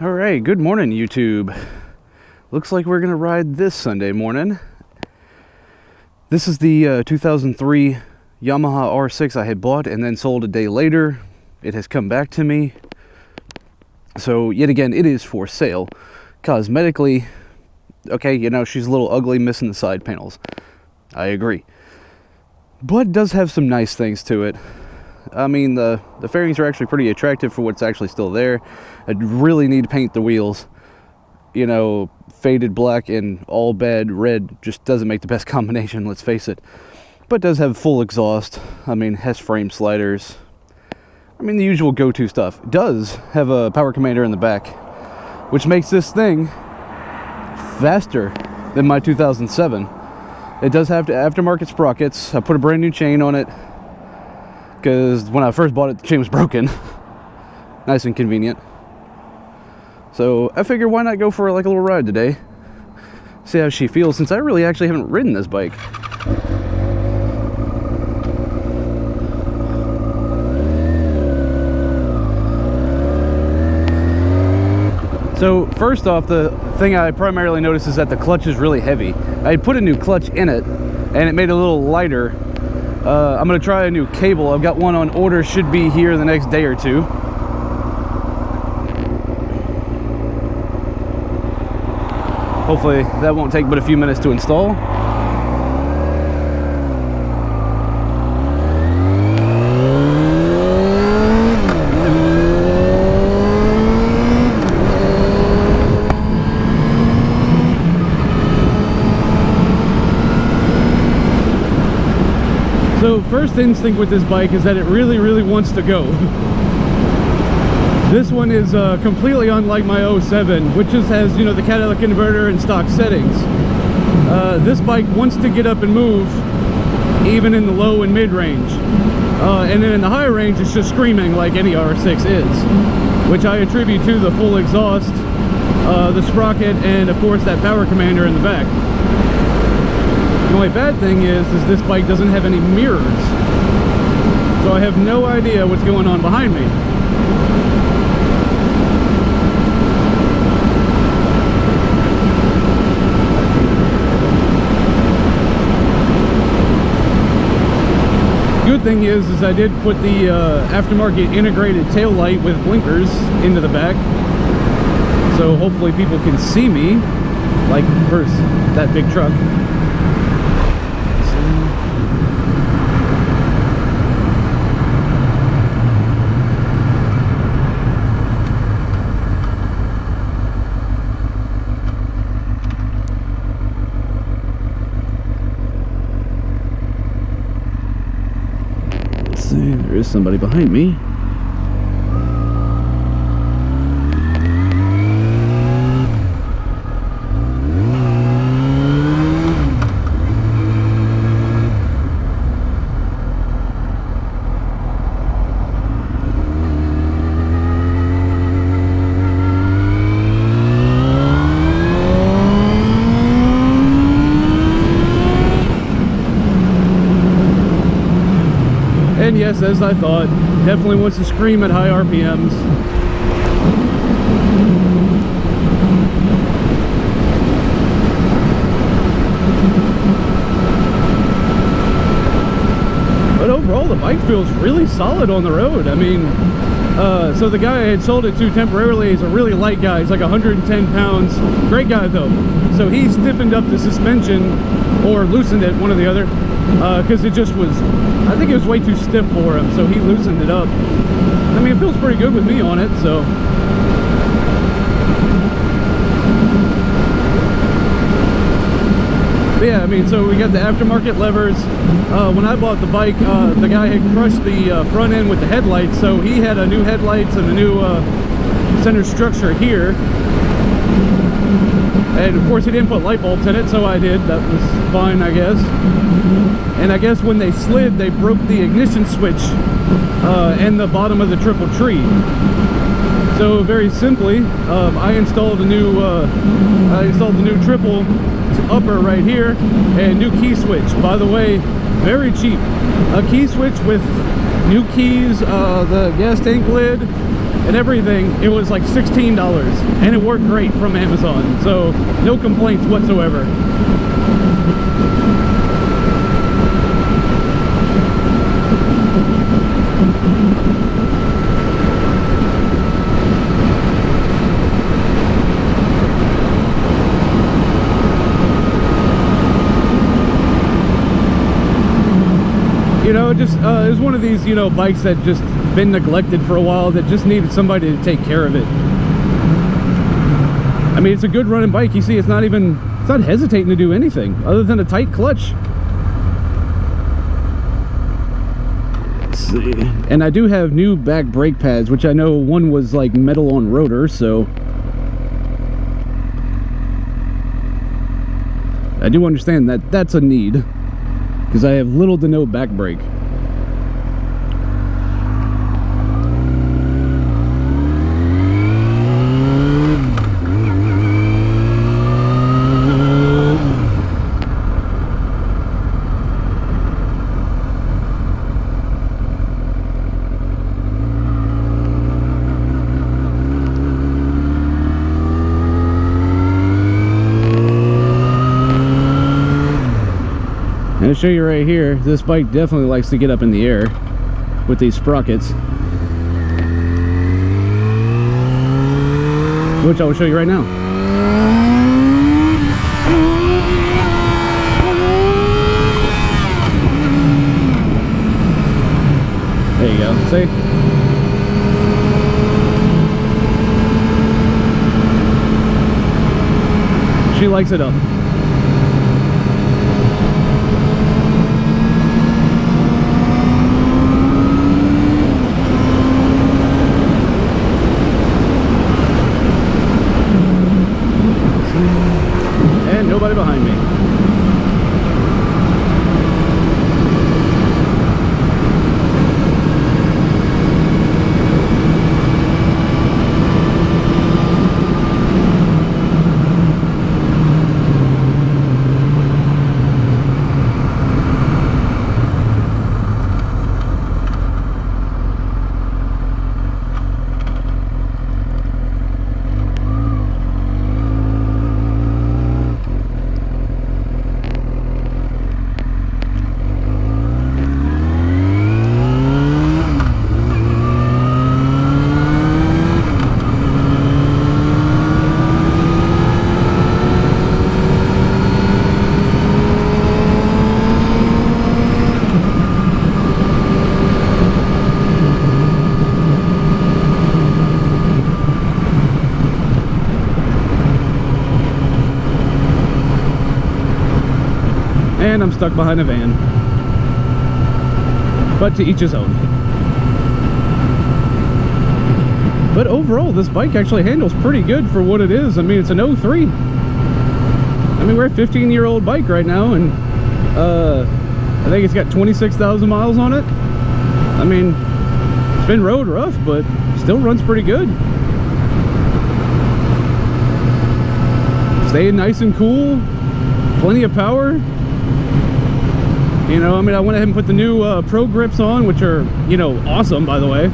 All right, good morning, YouTube. Looks like we're gonna ride this Sunday morning. This is the 2003 Yamaha R6 I had bought and then sold a day later. It has come back to me. So yet again, it is for sale. Cosmetically, okay, you know, she's a little ugly, missing the side panels. I agree. But it does have some nice things to it. I mean, the fairings are actually pretty attractive for what's actually still there. I really need to paint the wheels. You know, faded black and all bad red just doesn't make the best combination, let's face it. But it does have full exhaust. I mean, has frame sliders. I mean, the usual go-to stuff. It does have a power commander in the back, which makes this thing faster than my 2007. It does have aftermarket sprockets. I put a brand new chain on it because when I first bought it, the chain was broken. Nice and convenient. So I figured, why not go for like a little ride today? See how she feels, since I really actually haven't ridden this bike. So first off, the thing I primarily noticed is that the clutch is really heavy. I put a new clutch in it and it made it a little lighter. I'm gonna try a new cable. I've got one on order, should be here the next day or two. Hopefully that won't take but a few minutes to install. So first instinct with this bike is that it really wants to go. This one is completely unlike my 07, which just has, you know, the catalytic converter and stock settings. This bike wants to get up and move, even in the low and mid range. And then in the high range, it's just screaming like any R6 is, which I attribute to the full exhaust, the sprocket, and of course that power commander in the back. The only bad thing is this bike doesn't have any mirrors, so I have no idea what's going on behind me. Good thing is I did put the aftermarket integrated tail light with blinkers into the back, so hopefully people can see me, like versus that big truck. There is somebody behind me. And yes, as I thought, definitely wants to scream at high RPMs. But overall, the bike feels really solid on the road. I mean, so the guy I had sold it to temporarily is a really light guy. He's like 110 pounds. Great guy though. So he stiffened up the suspension, or loosened it, one or the other, because it just was, I think it was way too stiff for him, so he loosened it up. I mean, it feels pretty good with me on it, so. But yeah, I mean, so we got the aftermarket levers. When I bought the bike, the guy had crushed the front end with the headlights, so he had a new headlights and a new center structure here. And of course he didn't put light bulbs in it, so I did. That was fine, I guess. And I guess when they slid, they broke the ignition switch and the bottom of the triple tree. So very simply, I installed the new triple upper right here and new key switch. By the way, very cheap. A key switch with new keys, the gas tank lid, and everything, it was like $16, and it worked great from Amazon, so no complaints whatsoever. You know, just it was one of these, you know, bikes that just been neglected for a while, that just needed somebody to take care of it. I mean, it's a good running bike. You see, it's not hesitating to do anything other than a tight clutch. Let's see. And I do have new back brake pads, which I know one was like metal on rotor, so I do understand that that's a need, because I have little to no back brake. And I'll show you right here, this bike definitely likes to get up in the air with these sprockets, which I will show you right now. There you go, see? She likes it up. And nobody behind me. And I'm stuck behind a van. But to each his own. But overall, this bike actually handles pretty good for what it is. I mean, it's an 03. I mean, we're a 15-year-old bike right now, and I think it's got 26,000 miles on it. I mean, it's been road rough, but still runs pretty good. Staying nice and cool. Plenty of power. You know, I mean, I went ahead and put the new Pro grips on, which are, you know, awesome, by the way.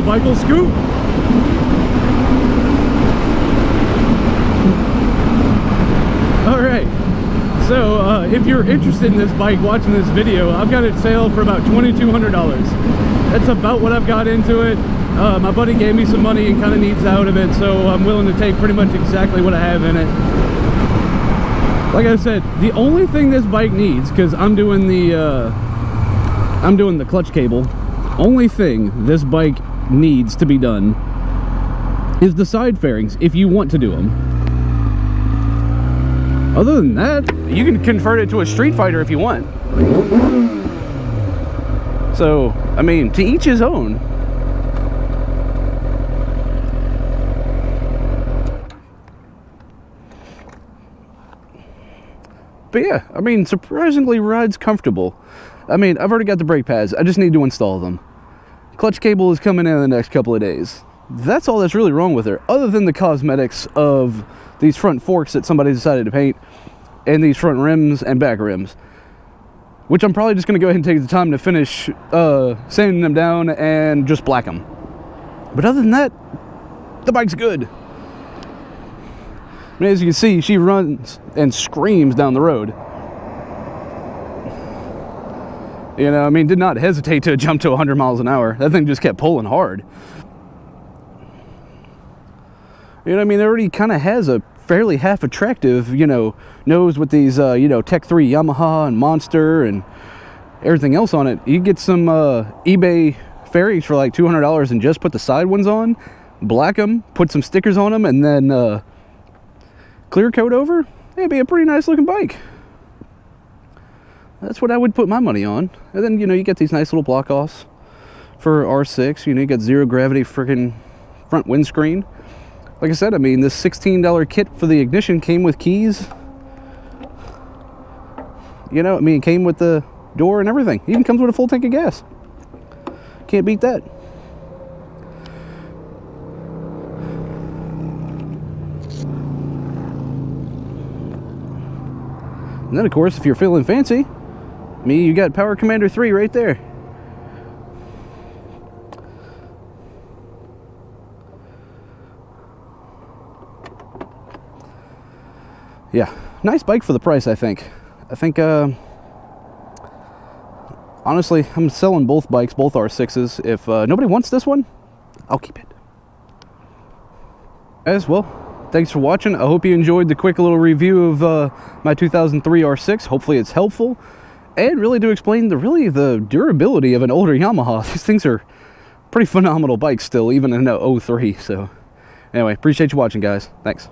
Bike will scoot. Alright, so if you're interested in this bike watching this video, I've got it sale for about $2,200. That's about what I've got into it. My buddy gave me some money and kind of needs out of it, so I'm willing to take pretty much exactly what I have in it. Like I said, the only thing this bike needs, because I'm doing the clutch cable, only thing this bike needs to be done is the side fairings, if you want to do them. Other than that, you can convert it to a Street Fighter if you want. So, I mean, to each his own. But yeah, I mean, surprisingly rides comfortable. I mean, I've already got the brake pads. I just need to install them. Clutch cable is coming in the next couple of days. That's all that's really wrong with her, other than the cosmetics of these front forks that somebody decided to paint, and these front rims and back rims, which I'm probably just going to go ahead and take the time to finish sanding them down and just black them. But other than that, the bike's good. I mean, as you can see, she runs and screams down the road. You know, I mean, did not hesitate to jump to 100 miles an hour. That thing just kept pulling hard. You know, I mean, it already kind of has a fairly half attractive, you know, nose with these, you know, Tech 3 Yamaha and Monster and everything else on it. You get some eBay fairies for like $200 and just put the side ones on, black them, put some stickers on them, and then clear coat over. It'd be a pretty nice looking bike. That's what I would put my money on. And then, you know, you get these nice little block offs for R6. You know, you got zero gravity freaking front windscreen. Like I said, I mean, this $16 kit for the ignition came with keys. You know, I mean, it came with the door and everything. Even comes with a full tank of gas. Can't beat that. And then, of course, if you're feeling fancy, you got Power Commander 3 right there. Yeah, nice bike for the price, I think. Honestly, I'm selling both bikes, both R6s. If nobody wants this one, I'll keep it. As well, thanks for watching. I hope you enjoyed the quick little review of my 2003 R6. Hopefully it's helpful. And really to explain the durability of an older Yamaha. These things are pretty phenomenal bikes still, even in a 03. So anyway, appreciate you watching, guys. Thanks.